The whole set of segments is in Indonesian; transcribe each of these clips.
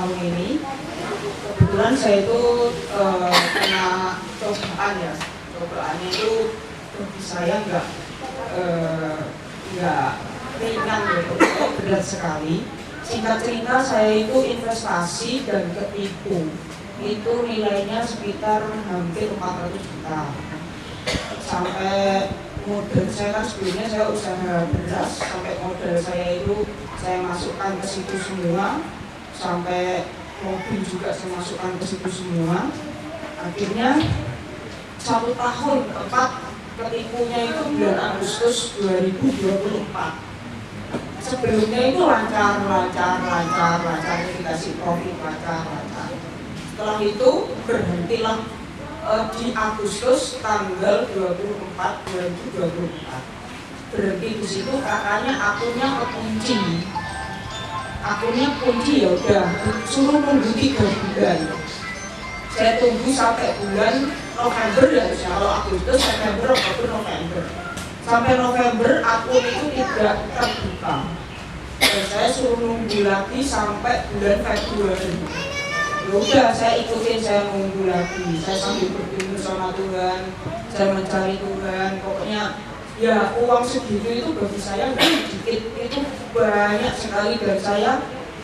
tahun ini. Kebetulan saya itu kena cobaan ya, cobaannya itu bagi saya nggak ringan gitu, berat sekali. Singkat cerita, saya itu investasi dan ketipu. Itu nilainya sekitar hampir 400 juta. Sampai modal saya kan sebelumnya saya usaha beras, sampai modal saya itu saya masukkan ke situ semua, sampai mobil juga saya masukkan ke situ semua. Akhirnya 1 tahun tepat ketipunya itu bulan Agustus 2024. Sebelumnya itu lancar, dikasih profit lancar. Setelah itu berhentilah di Agustus tanggal 24 2024. Berhenti di situ katanya akunnya kekunci. Akunnya kunci, ya udah suruh nunggu 3 bulan. Saya tunggu sampai bulan November ya, kalau Agustus, September, Oktober, November. Sampai November akun itu tidak terbuka. Dan saya suruh nunggu lagi sampai bulan Februari. Ya udah, saya ikutin, saya nunggu lagi. Saya sambil berdoa sama Tuhan, saya mencari Tuhan. Pokoknya ya uang segitu itu bagi saya nggak sedikit, itu banyak sekali, dan saya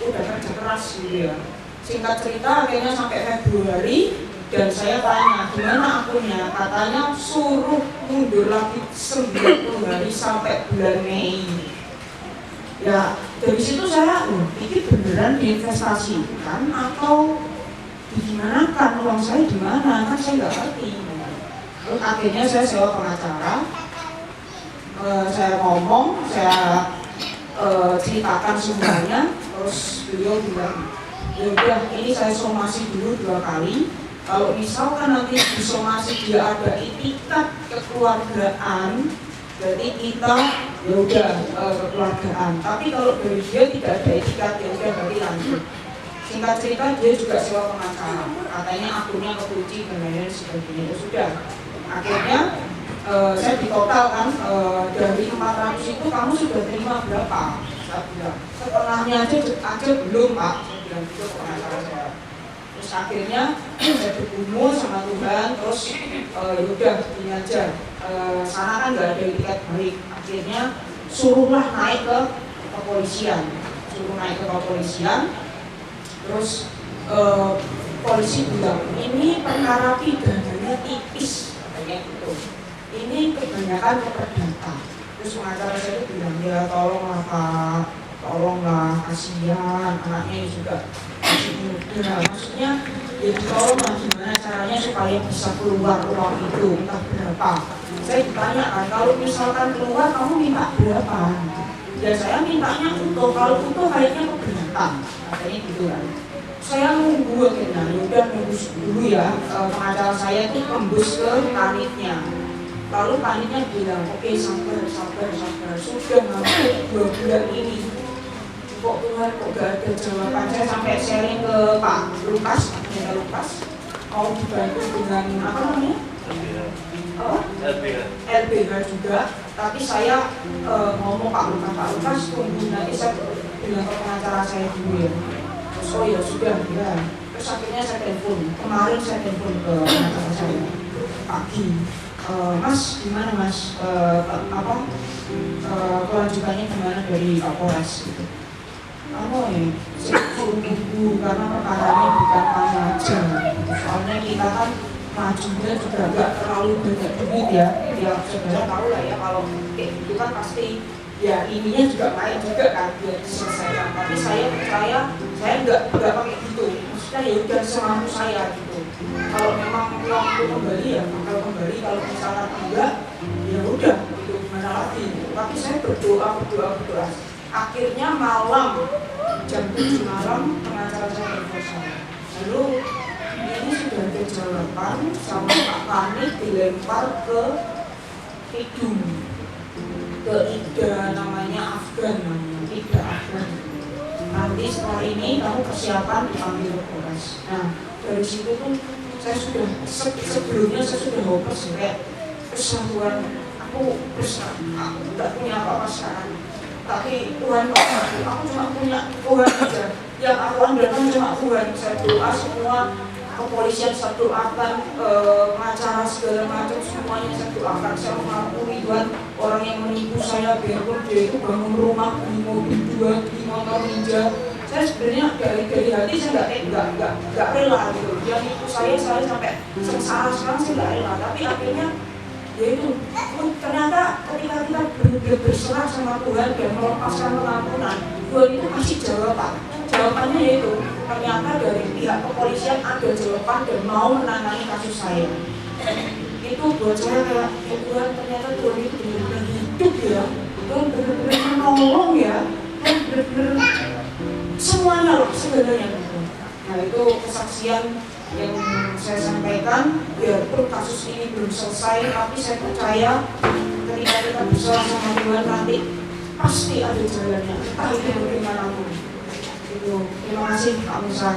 udah kerja keras gitu ya. Singkat cerita akhirnya sampai Februari, dan saya tanya gimana akunnya, katanya suruh mundur lagi 90 hari sampai bulan Mei. Ya dari situ saya pikir beneran diinvestasikan atau gimana kan, uang saya di mana, kan saya nggak ngerti. Terus akhirnya saya sewa pengacara, saya ngomong, saya ceritakan semuanya, terus beliau bilang ya udah, ini saya somasi dulu 2 kali. Kalau misalkan nanti disomasi dia ada itikat kekeluargaan, berarti kita ya udah kekeluargaan. Tapi kalau dari dia tidak ada itikat, ya udah berarti lanjut. Singkat cerita dia juga sewa pengacara, katanya akunnya kekunci dan lain-lain sebagainya. Ya sudah, akhirnya saya di total kan dari 400 itu kamu sudah terima berapa? Saya bilang setengahnya aja belum Pak. Saya bilang gitu ke pengacara saya. Terus akhirnya saya bergumul sama Tuhan, terus yaudah ini aja, sana kan nggak ada etiket baik. Akhirnya suruhlah naik ke kepolisian, terus polisi bilang ini perkara pidananya tipis katanya gitu, ini kebanyakan keperdata. Terus pengacara saya itu bilang ya tolonglah Pak, tolonglah, kasihan anaknya juga masih muda, maksudnya ya tolonglah gimana caranya supaya bisa keluar uang itu, entah berapa. Saya ditanya kan, kalau misalkan keluar kamu minta berapa? Ya saya mintanya utuh, kalau utuh kayaknya keberatan, katanya gitu kan. Saya nunggu akhirnya, udah nunggu dulu ya, pengacara saya itu tembus ke kanitnya. Lalu kanitnya bilang, oke sabar, sudah hampir 2 bulan ini kok Tuhan kok gak ada jawaban. Saya sampai sharing ke Pak Lukas, mau dibantu dengan apa namanya? LBH juga. Tapi saya ngomong Pak Lukas tunggu nanti saya bilang ke pengacara saya dulu ya. Terus oh ya sudah ya. Terus akhirnya saya kemarin saya telepon ke pengacara saya pagi. Mas gimana Mas, kelanjutannya gimana dari Kapolres gitu. Suruh tunggu karena perkaranya bukan main aja. Soalnya kita kan majunya juga gak terlalu banyak duit ya. Ya saudara tahu lah ya, kalau kayak gitu kan pasti ya ininya juga main juga kan biar diselesaikan. Tapi saya percaya saya nggak pakai gitu. Maksudnya ya udah semampu saya gitu. Kalau memang uang itu kembali ya bakal kembali, kalau misalnya enggak ya udah gitu, gimana lagi. Tapi saya berdoa. Akhirnya malam jam 7 malam pengacara saya telepon. Lalu ini sudah ada jawaban sama Pak Kanit, dilempar ke Idum, ke Ida namanya Afgan, Ida Afgan. Nanti setelah ini kamu persiapan dipanggil ke Polres. Nah dari situ tuh saya sudah sebelumnya saya sudah hopeless kayak kesatuan aku nggak punya apa-apa sekarang. Tapi Tuhan kok aku cuma punya Tuhan aja. yang aku andalkan cuma Tuhan. Saya doa semua kepolisian saya doakan, pengacara segala macam semuanya saya doakan. Saya mengakui Tuhan orang yang menipu saya, biarpun dia itu bangun rumah, beli mobil 2, beli motor ninja, saya sebenarnya dari hati saya nggak rela gitu. Dia nipu saya sampai sengsara, sekarang saya nggak rela. Tapi akhirnya yaitu ternyata ketika kita benar-benar berserah sama Tuhan dan melepaskan pengampunan, Tuhan itu kasih jawaban. Jawabannya yaitu ternyata dari pihak kepolisian ada jawaban dan mau menangani kasus saya. Itu buat saya kayak ya Tuhan, ternyata Tuhan itu benar-benar hidup ya, Tuhan benar-benar menolong ya, Tuhan benar-benar semuanya loh sebenarnya. Nah itu kesaksian yang saya sampaikan. Biarpun kasus ini belum selesai, tapi saya percaya ketika kita bersama sama Tuhan nanti pasti ada jalannya, entah itu bagaimanapun. Itu terima kasih Pak Musa.